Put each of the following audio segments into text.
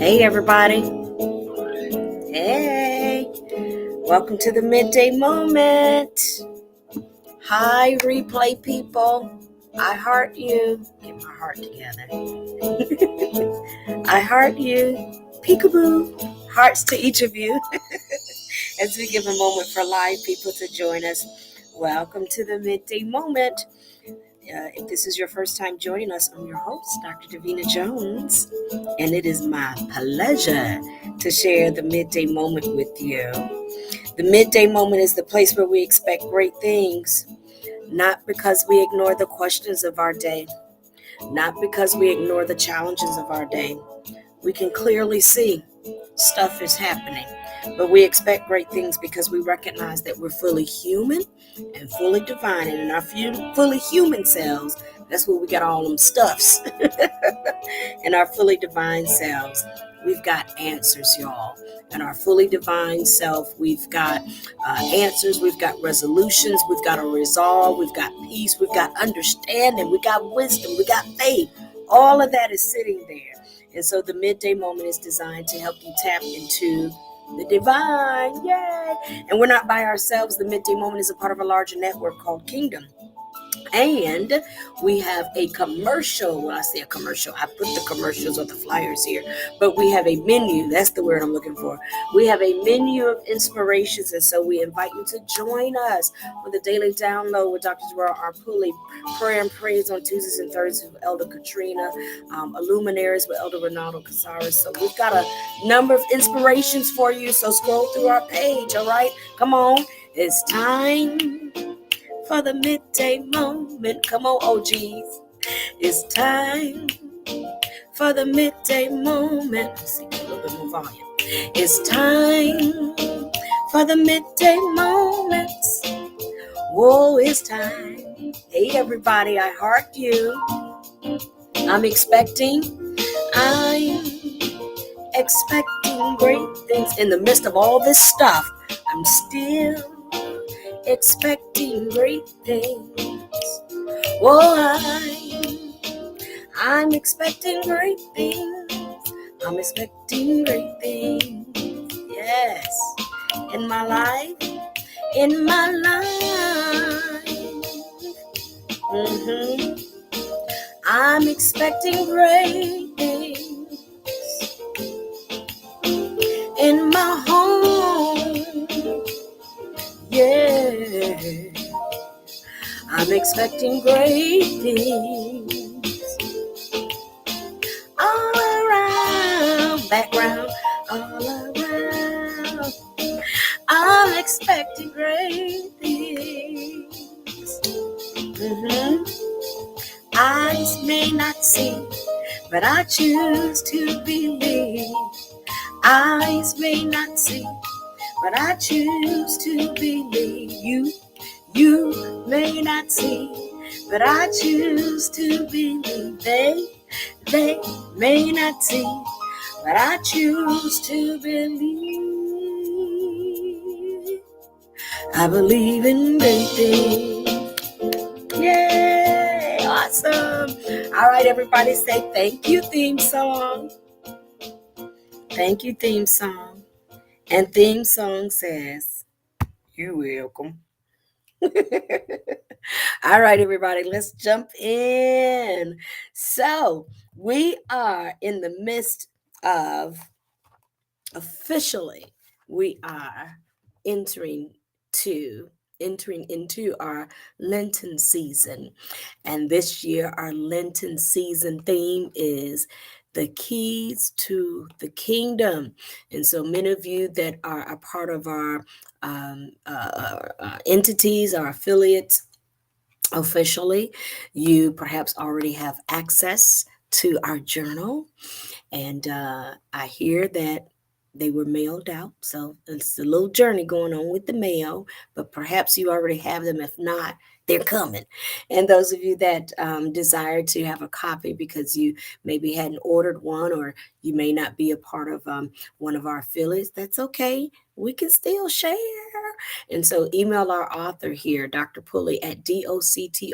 Hey, everybody. Hey, welcome to the Midday Moment. Hi, replay people. I heart you. Get my heart together. I heart you. Peekaboo. Hearts to each of you. As we give a moment for live people to join us. Welcome to the Midday Moment. If this is your first time joining us, I'm your host, Dr. Davina Jones, and it is my pleasure to share the Midday Moment with you. The Midday Moment is the place where we expect great things, not because we ignore the questions of our day, not because we ignore the challenges of our day. We can clearly see stuff is happening, but we expect great things because we recognize that we're fully human and fully divine, and in our fully human selves, that's where we got all them stuffs. In our fully divine selves, we've got answers, y'all. In our fully divine self, we've got answers, we've got resolutions, we've got a resolve, we've got peace, we've got understanding, we got wisdom, we got faith. All of that is sitting there. And so the Midday Moment is designed to help you tap into the divine. Yay! And we're not by ourselves. The Midday Moment is a part of a larger network called Kingdom. And we have a commercial. When I say a commercial, I put the commercials or the flyers here, but we have a menu. That's the word I'm looking for. We have a menu of inspirations, and so we invite you to join us for the daily download with Dr. Pulley, prayer and praise on Tuesdays and Thursdays with Elder Katrina, Illuminaries with Elder Ronaldo Casares. So we've got a number of inspirations for you. So scroll through our page. All right, come on. It's time for the Midday Moment. Come on, OGs. It's time for the Midday Moment. Let's see, get a little bit more volume. It's time for the Midday Moments. Whoa, it's time. Hey, everybody, I heart you. I'm expecting great things. In the midst of all this stuff, I'm still expecting great things. Whoa, I'm expecting great things. I'm expecting great things. Yes. In my life. I'm expecting great things. In my home. Yeah, I'm expecting great things all around, background, all around. I'm expecting great things. Eyes may not see, but I choose to believe. Eyes may not see, but I choose to believe. You may not see, but I choose to believe. They may not see, but I choose to believe. I believe in great things. Yay! Awesome. All right, everybody say thank you, theme song. Thank you, theme song. And theme song says, you're welcome. All right, everybody, let's jump in. So we are in the midst of, officially, we are entering into our Lenten season. And this year, our Lenten season theme is the keys to the kingdom. And so many of you that are a part of our entities, our affiliates, officially, you perhaps already have access to our journal. And I hear that they were mailed out. So it's a little journey going on with the mail, but perhaps you already have them. If not, they're coming. And those of you that desire to have a copy because you maybe hadn't ordered one, or you may not be a part of one of our affiliates, that's okay. We can still share. And so email our author here, Dr. Pulley, at doctorpulley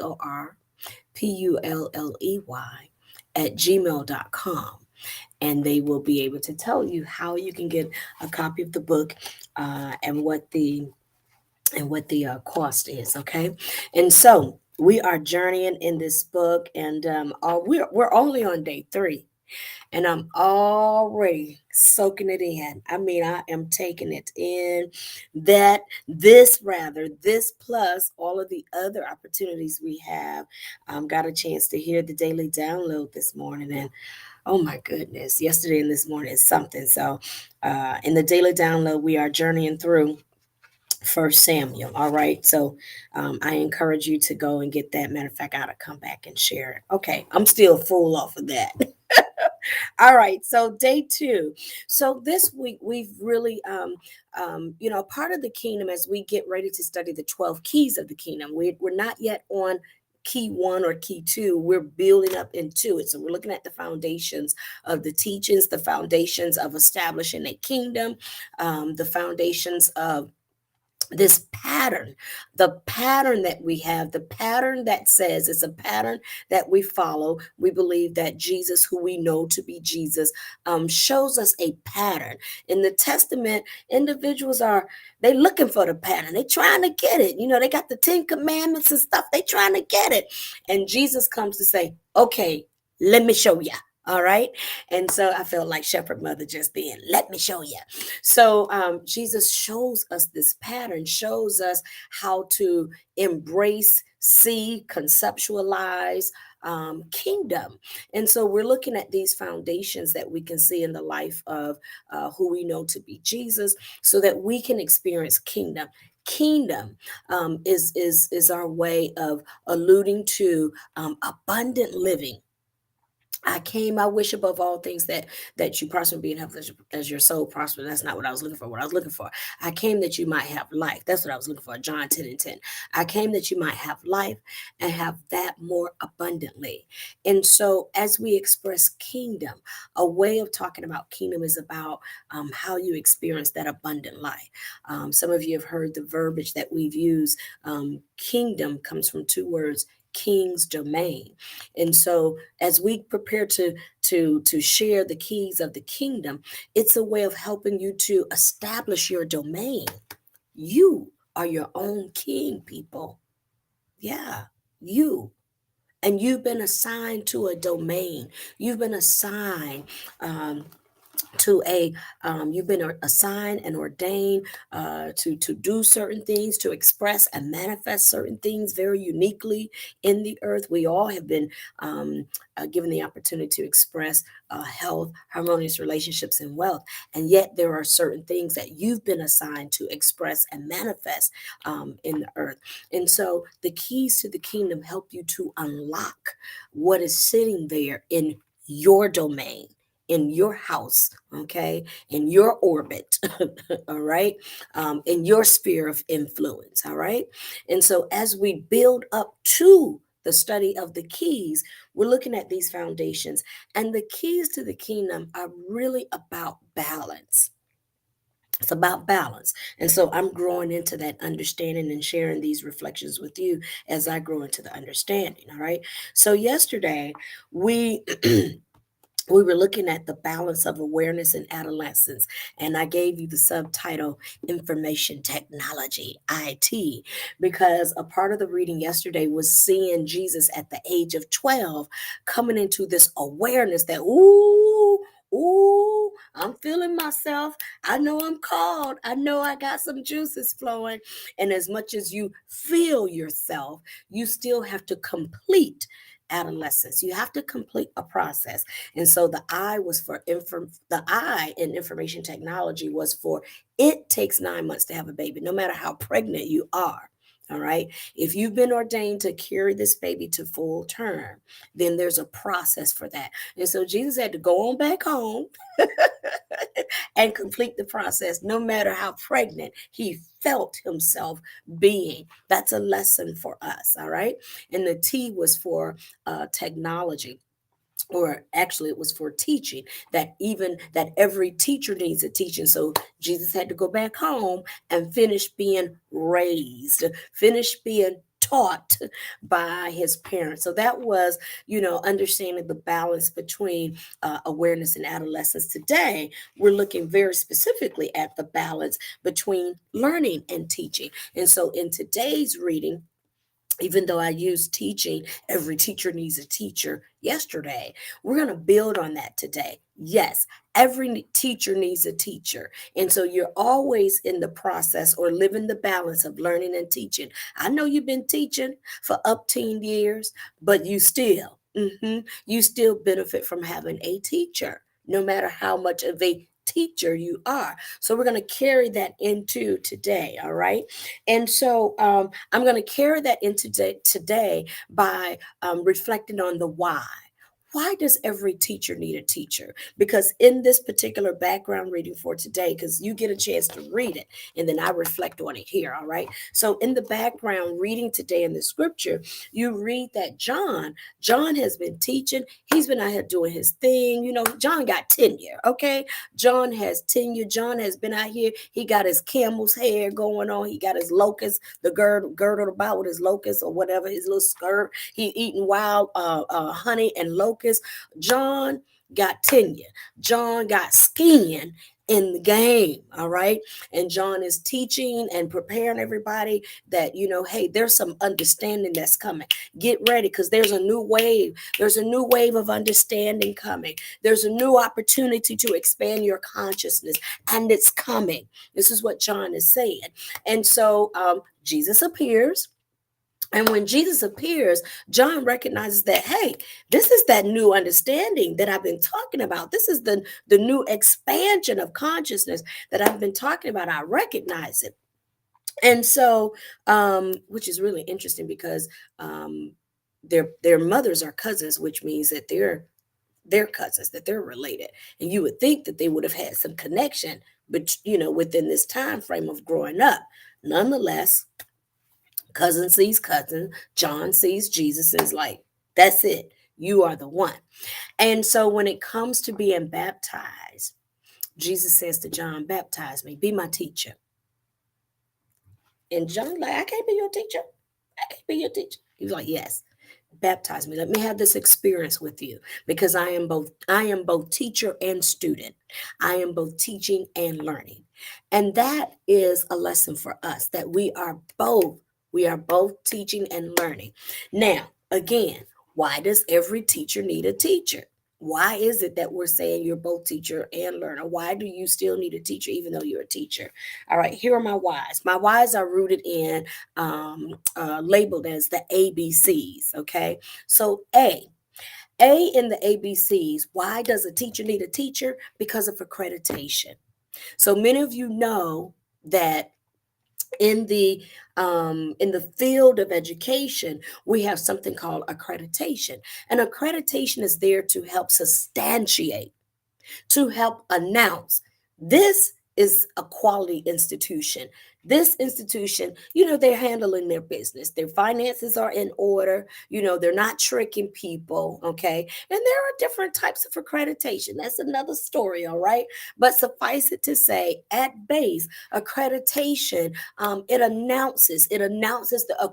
at gmail.com. and they will be able to tell you how you can get a copy of the book, and what the cost is. Okay, and so we are journeying in this book, and we're only on day 3, and I'm already soaking it in. I mean, I am taking it in. This plus all of the other opportunities we have. Got a chance to hear the daily download this morning, and oh my goodness, yesterday and this morning is something. So, in the daily download, we are journeying through First Samuel. All right. So I encourage you to go and get that. Matter of fact, I gotta come back and share it. Okay. I'm still full off of that. All right. So day 2. So this week we've really, part of the kingdom as we get ready to study the 12 keys of the kingdom. We're not yet on key 1 or key 2. We're building up into it. So we're looking at the foundations of the teachings, the foundations of establishing a kingdom, the foundations of this pattern, the pattern that we have, the pattern that says it's a pattern that we follow. We believe that Jesus, who we know to be Jesus, shows us a pattern. In the Testament, individuals they looking for the pattern. They trying to get it. They got the 10 commandments and stuff. They trying to get it. And Jesus comes to say, okay, let me show you. All right. And so I felt like Shepherd Mother just then. Let me show you. So Jesus shows us this pattern, shows us how to embrace, see, conceptualize kingdom. And so we're looking at these foundations that we can see in the life of who we know to be Jesus, so that we can experience kingdom. Kingdom is our way of alluding to abundant living. I wish above all things that you prosper and be in health as your soul prosper. That's not what I was looking for. What I was looking for, I came that you might have life. That's what I was looking for. John 10:10. I came that you might have life and have that more abundantly. And so as we express kingdom, a way of talking about kingdom is about how you experience that abundant life. Some of you have heard the verbiage that we've used. Kingdom comes from 2 words: king's domain. And so as we prepare to share the keys of the kingdom, it's a way of helping you to establish your domain. You are your own king, people. Yeah, you. And you've been assigned to a domain. You've been assigned you've been assigned and ordained to do certain things, to express and manifest certain things very uniquely in the earth. We all have been given the opportunity to express health, harmonious relationships, and wealth. And yet there are certain things that you've been assigned to express and manifest in the earth. And so the keys to the kingdom help you to unlock what is sitting there in your domain, in your house, okay, in your orbit, all right, in your sphere of influence, all right. And so as we build up to the study of the keys, we're looking at these foundations, and the keys to the kingdom are really about balance. It's about balance. And so I'm growing into that understanding and sharing these reflections with you as I grow into the understanding, all right. So yesterday we we were looking at the balance of awareness in adolescence, and I gave you the subtitle Information Technology, IT, because a part of the reading yesterday was seeing Jesus at the age of 12 coming into this awareness that, ooh, I'm feeling myself. I know I'm called. I know I got some juices flowing. And as much as you feel yourself, you still have to complete adolescence. You have to complete a process. And so the I in information technology was for, it takes 9 months to have a baby, no matter how pregnant you are. All right. If you've been ordained to carry this baby to full term, then there's a process for that. And so Jesus had to go on back home and complete the process, no matter how pregnant he felt himself being. That's a lesson for us. All right. And the T was for technology, or actually it was for teaching, that every teacher needs a teaching. So Jesus had to go back home and finish being raised, finish being taught by his parents. So that was, understanding the balance between awareness and adolescence. Today, we're looking very specifically at the balance between learning and teaching. And so in today's reading, even though I use teaching, every teacher needs a teacher yesterday, we're going to build on that today. Yes, every teacher needs a teacher. And so you're always in the process or living the balance of learning and teaching. I know you've been teaching for up 10 years, but you still benefit from having a teacher, no matter how much of a teacher you are. So we're going to carry that into today. All right. And so I'm going to carry that into today by reflecting on the why. Why does every teacher need a teacher? Because in this particular background reading for today, because you get a chance to read it and then I reflect on it here. All right. So in the background reading today in the scripture, you read that John has been teaching. He's been out here doing his thing. John got tenure. Okay. John has tenure. John has been out here. He got his camel's hair going on. He got his locust, the girdled about with his locust or whatever, his little skirt. He eating wild honey and locust. John got tenure. John got skin in the game. All right. And John is teaching and preparing everybody that, hey, there's some understanding that's coming. Get ready, because there's a new wave. There's a new wave of understanding coming. There's a new opportunity to expand your consciousness, and it's coming. This is what John is saying. And so Jesus appears. And when Jesus appears, John recognizes that, hey, this is that new understanding that I've been talking about. This is the new expansion of consciousness that I've been talking about. I recognize it. And so, which is really interesting because their mothers are cousins, which means that they're cousins, that they're related. And you would think that they would have had some connection, but within this time frame of growing up. Nonetheless, cousin sees cousin, John sees Jesus, and is like, that's it. You are the one. And so when it comes to being baptized, Jesus says to John, baptize me, be my teacher. And John's like, I can't be your teacher. I can't be your teacher. He was like, yes, baptize me. Let me have this experience with you, because I am both teacher and student. I am both teaching and learning. And that is a lesson for us, that we are both teaching and learning. Now, again, why does every teacher need a teacher? Why is it that we're saying you're both teacher and learner? Why do you still need a teacher even though you're a teacher? All right, here are my whys. My whys are rooted in, labeled as the ABCs, okay? So A in the ABCs, why does a teacher need a teacher? Because of accreditation. So many of you know that in the field of education, we have something called accreditation. And accreditation is there to help substantiate, to help announce this is a quality institution. This institution, they're handling their business. Their finances are in order. They're not tricking people. Okay. And there are different types of accreditation. That's another story. All right. But suffice it to say, at base, accreditation, it announces the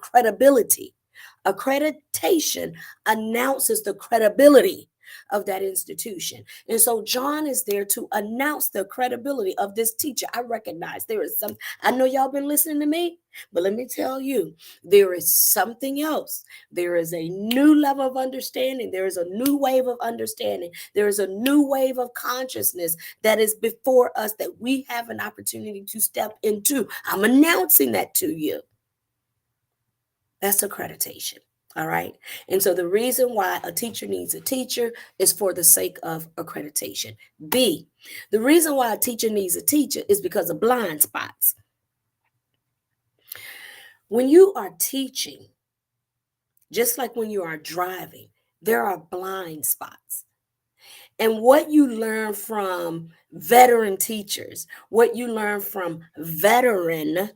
credibility. Accreditation announces the credibility of that institution. And so John is there to announce the credibility of this teacher. I recognize there is some, I know y'all been listening to me, but let me tell you, there is something else. There is a new level of understanding. There is a new wave of understanding. There is a new wave of consciousness that is before us that we have an opportunity to step into. I'm announcing that to you. That's accreditation. All right. And so the reason why a teacher needs a teacher is for the sake of accreditation. B, the reason why a teacher needs a teacher is because of blind spots. When you are teaching, just like when you are driving, there are blind spots. And what you learn from veteran teachers, what you learn from veteran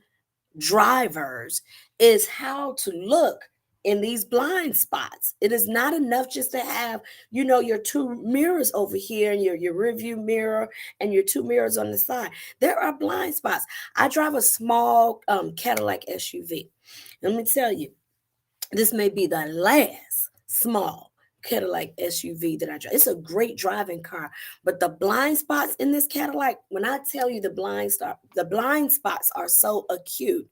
drivers is how to look in these blind spots. It is not enough just to have, your two mirrors over here and your rear view mirror and your two mirrors on the side. There are blind spots. I drive a small Cadillac SUV. Let me tell you, this may be the last small Cadillac SUV that I drive. It's a great driving car, but the blind spots in this Cadillac, when I tell you the blind spots are so acute.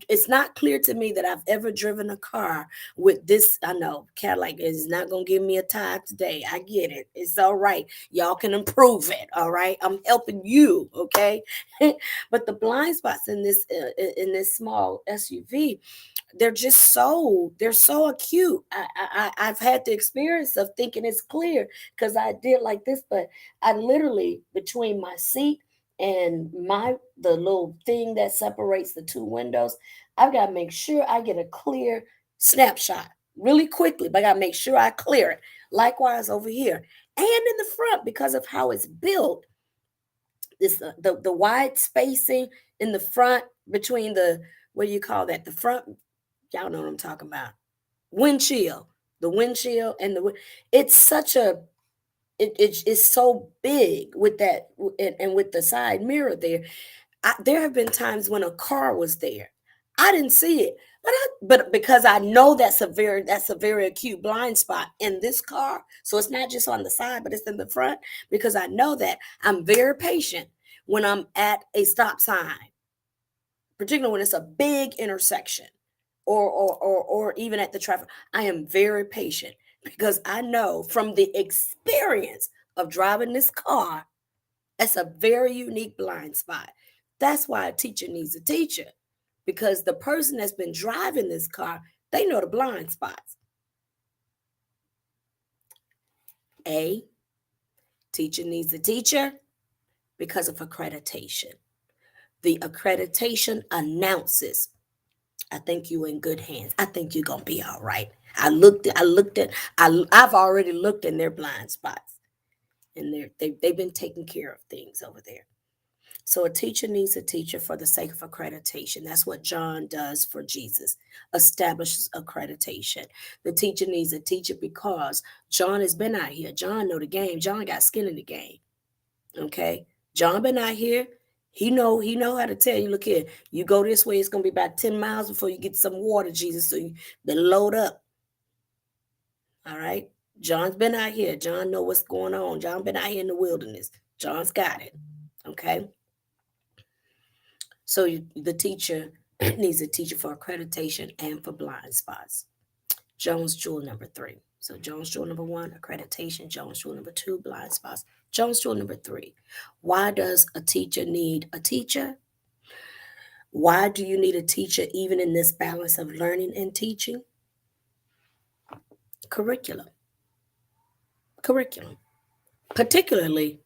It's not clear to me that I've ever driven a car with this. I know Cadillac is not going to give me a tie today. I get it. It's all right. Y'all can improve it. All right. I'm helping you. Okay. But the blind spots in this small SUV, they're so acute. I've had the experience of thinking it's clear because I did like this, but I literally, between my seat and the little thing that separates the two windows, I've got to make sure I get a clear snapshot really quickly, but I got to make sure I clear it. Likewise over here and in the front, because of how it's built, this the wide spacing in the front between what do you call that, the front, y'all know what I'm talking about. Windshield, the windshield and it's such a, it's so big with that, and with the side mirror there. There have been times when a car was there. I didn't see it, but because I know that's a very acute blind spot in this car. So it's not just on the side, but it's in the front, because I know that I'm very patient when I'm at a stop sign, particularly when it's a big intersection, or even at the traffic. I am very patient because I know from the experience of driving this car, it's a very unique blind spot. That's why a teacher needs a teacher, because the person that's been driving this car, they know the blind spots. A teacher needs a teacher because of accreditation. The accreditation announces, I think you're in good hands. I think you're gonna be all right. I've already looked in their blind spots, and they've been taking care of things over there. So a teacher needs a teacher for the sake of accreditation. That's what John does for Jesus, establishes accreditation. The teacher needs a teacher because John has been out here. John know the game. John got skin in the game. Okay, John been out here. He know how to tell you, look here, you go this way, it's gonna be about 10 miles before you get some water, Jesus. So you then load up. All right. John's been out here. John know what's going on. John been out here in the wilderness. John's got it. Okay. So the teacher needs a teacher for accreditation and for blind spots. Jones Jewel number 3. So Jones Jewel number 1, accreditation. Jones Jewel number 2, blind spots. Jones Jewel number 3. Why does a teacher need a teacher? Why do you need a teacher even in this balance of learning and teaching? Curriculum. Particularly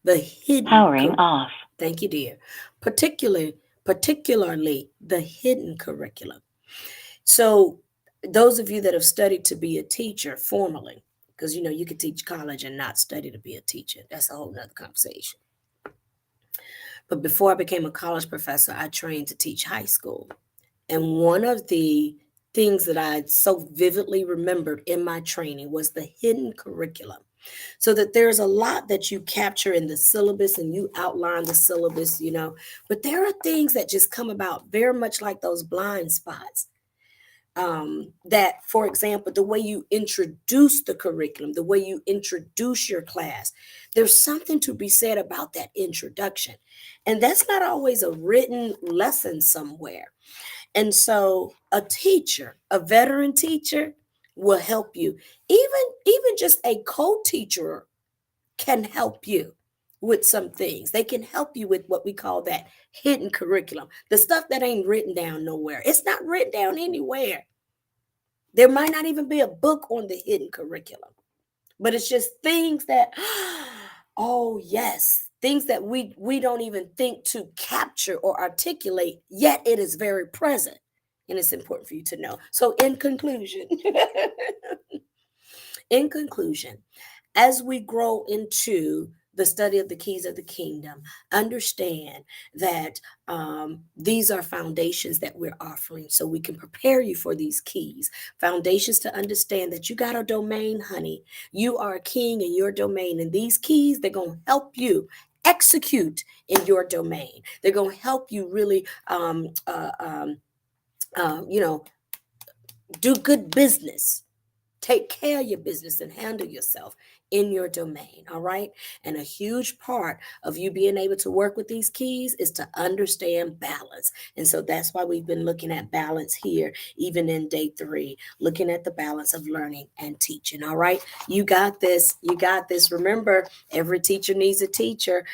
the hidden. Powering off. Thank you, dear. Particularly the hidden curriculum. So those of you that have studied to be a teacher formally, because you could teach college and not study to be a teacher. That's a whole nother conversation. But before I became a college professor, I trained to teach high school. And one of the things that I so vividly remembered in my training was the hidden curriculum. So that there's a lot that you capture in the syllabus and you outline the syllabus, but there are things that just come about very much like those blind spots. That, for example, the way you introduce the curriculum, the way you introduce your class, there's something to be said about that introduction. And that's not always a written lesson somewhere. And so a teacher, a veteran teacher, will help you. Even just a co-teacher can help you with some things. They can help you with what we call that hidden curriculum, the stuff that ain't written down nowhere. It's not written down anywhere. There might not even be a book on the hidden curriculum, but it's just things that, oh yes, things that we don't even think to capture or articulate, yet it is very present. And it's important for you to know. So in conclusion, as we grow into the study of the keys of the kingdom, understand that these are foundations that we're offering so we can prepare you for these keys. Foundations to understand that you got a domain, honey. You are a king in your domain, and these keys, they're going to help you execute in your domain. They're going to help you really, you know, do good business. Take care of your business and handle yourself in your domain. All right. And a huge part of you being able to work with these keys is to understand balance. And so that's why we've been looking at balance here, even in day 3, looking at the balance of learning and teaching. All right. You got this. You got this. Remember, every teacher needs a teacher,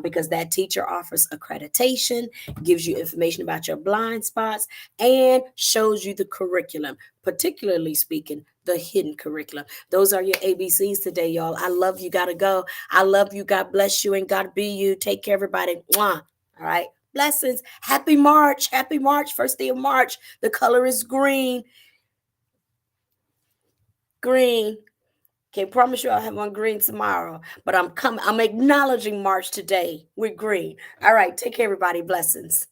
because that teacher offers accreditation, gives you information about your blind spots, and shows you the curriculum, particularly speaking, the hidden curriculum. Those are your ABCs today, y'all. I love you. Gotta go. I love you. God bless you and God be you. Take care, everybody. Mwah. All right. Blessings. Happy March. Happy March. First day of March. The color is green. Green. Can't promise you I'll have on green tomorrow, but I'm acknowledging March today with green. All right. Take care, everybody. Blessings.